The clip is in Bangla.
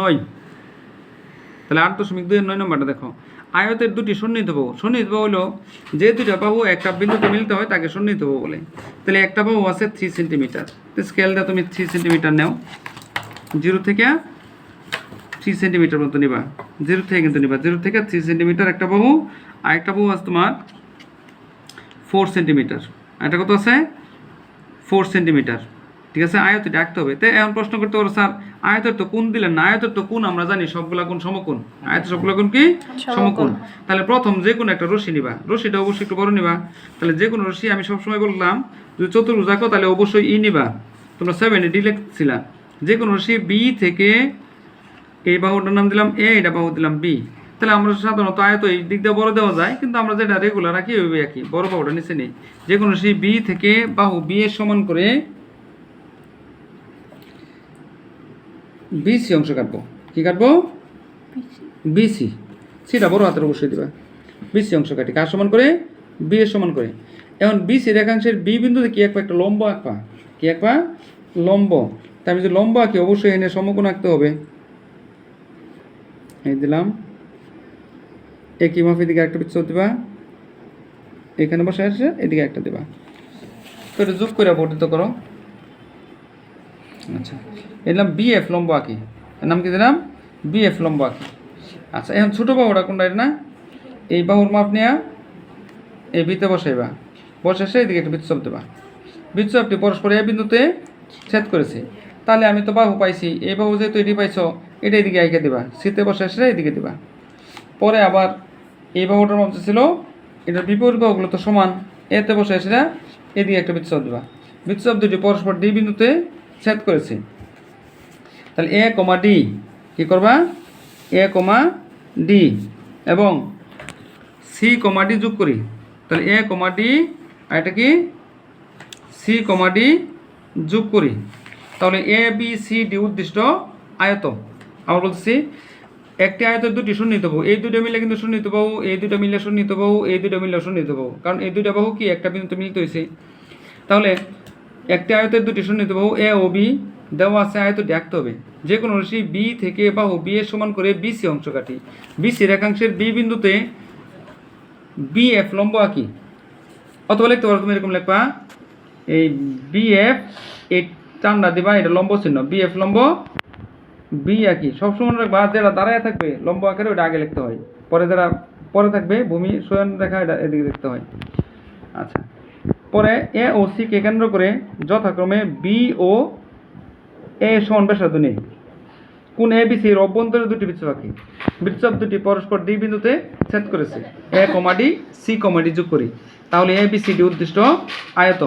9। তাহলে 8.2-9 নম্বরটা দেখো, আয়তের দুটি সন্নিহিত বাহু। সন্নিহিত বাহু হলো যে দুইটা বাহু একটা বিন্দুতে মিলিত হয় তাকে সন্নিহিত বাহু বলে। তাহলে একটা বাহু আছে 3 সেন্টিমিটার, তো স্কেলটা তুমি 3 সেন্টিমিটার নাও, 0 থেকে 3 সেন্টিমিটার মতো নিবা, 0 থেকে কিন্তু নিবা, 0 থেকে 3 সেন্টিমিটার একটা বাহু। আর একটা বাহু আছে তোমার 4 সেন্টিমিটার, এটা কত আছে 4 সেন্টিমিটার। ঠিক আছে, আয়তটা আঁকতে হবে। তো এখন প্রশ্ন করতে পারো স্যার আয়তের তো কোণ দিলেন না, আয়তের তো কোণ আমরা জানি সবগুলা কোণ সমকোণ, আয়তের সবগুলা কোণ কি সমকোণ। তাহলে প্রথম যে কোনো একটা রশ্মি নিবা, রশ্মিটা অবশ্যই একটু বড় নিবা। তাহলে যে কোনো রশ্মি আমি সবসময় বললাম যদি চতুর্ভুজ আঁকো তাহলে অবশ্যই ই নিবা, তোমরা 7 ডি লিখছিলা। যে কোনো রশ্মি বি থেকে এই বাহুটার নাম দিলাম এ, এটা বাহু দিলাম বি। তাহলে আমরা সাধারণত আয়ত এই দিক দিয়ে বড় দেওয়া যায়, কিন্তু আমরা যেটা রেগুলার রাখি ওইভাবে রাখি, বড় বাহুটা নিচে নেই। যে কোনো সেই বি থেকে বাহু বি এর সমান করে বিসি অংশ কাটবো। কি কাটবো? বিসি। সিটা বড় হাতের অবশ্যই দিবা। বিসি অংশ কাটি কার সমান করে? বি এর সমান করে। এখন বিসি রেখাংশের বি বিন্দুতে কি আঁকবা? একটা লম্ব আঁকবা। কি আঁকবা? লম্ব। তাই আমি যে লম্ব আঁকি অবশ্যই এনে সমকোণ আঁকতে হবে। এই দিলাম, একই মাপের দিকে একটা বৃত্ত দিবা, এখানে বসে আসে এদিকে একটা দিবা, তো এটা যোগ করে বর্ধিত করো। আচ্ছা, এর নাম বিএফ লম্ব আঁকি, এর নাম কি দিলাম? বিএফ লম্ব আঁকি। আচ্ছা, এখন ছোটো বাহুটা কোনটা? এটা না, এই বাহুর মাপ নেওয়া এই বিতে বসাইবা, বসে এসে এদিকে একটা বৃত্তচাপ দেবা। বৃত্তচাপটি পরস্পর এই বিন্দুতে ছেদ করেছে। তাহলে আমি তো বাহু পাইছি, এই বাহু যেহেতু এটি পাইছো এটা এদিকে আইকে দিবা, সিতে বসে এসে এদিকে দিবা। পরে আবার এই বাহুটার মাপ ছিল, এটার বিপরীত বাহুগুলো তো সমান, এতে বসে এসে এদিকে একটা বৃত্তচাপ দেবা। বৃত্তচাপ দুটি পরস্পর ডি বিন্দুতে ছেদ করেছে। তাহলে এ কমা ডি কী করবা? এ কমা ডি এবং সি কমা ডি যোগ করি। তাহলে এ কমা ডি আর এটা কি সি কমা ডি যোগ করি। তাহলে এ বি সি ডি উদ্দিষ্ট আয়ত। আমরা বলছি একটি আয়তের দুটি সন্নিহিত বাহু, এই দুটো মিলে কিন্তু সন্নিহিত বাহু, এই দুটো মিলে সন্নিহিত বাহু, এই দুটো মিলে সন্নিহিত বাহু, কারণ এই দুটো বাহু কি একটা বিন্দুতে মিলিত হয়েছে। তাহলে একটি আয়তের দুটি সন্নিহিত বাহু এ ও বি দেওয়া আছে, আয়তটি আঁকতে হবে। যে কোনো রশ্মি বি থেকে বাহু বি এর সমান করে বিসি অংশ কাটি। বিসি রেখাংশের বি বিন্দুতে বি এফ লম্ব আঁকি। অথবা লিখতে পারো তুমি এরকম লিখবা, এই বি এফ এই টান্ডা দিবা, এটা লম্ব চিহ্ন, বি এফ লম্ব বি আঁকি। সবসময় রাখবা যেটা দাঁড়ায় থাকবে লম্ব আকারে ওটা আগে লিখতে হয়, পরে যারা পরে থাকবে ভূমি শয়ন রেখা এটা এদিকে দেখতে হয়। আচ্ছা, পরে এ ও সি কে কেন্দ্র করে যথাক্রমে বি ও এ সমান ব্যাসার্ধ নেই। কোন এ বি সির অভ্যন্তরে দুটি বৃত্তচাপ আঁকি। বৃত্তচাপ দুটি পরস্পর ডি বিন্দুতে ছেদ করেছে। এ কমা ডি সি কমা ডি যোগ করি। তাহলে এ বি সি ডি উদ্দিষ্ট আয়ত।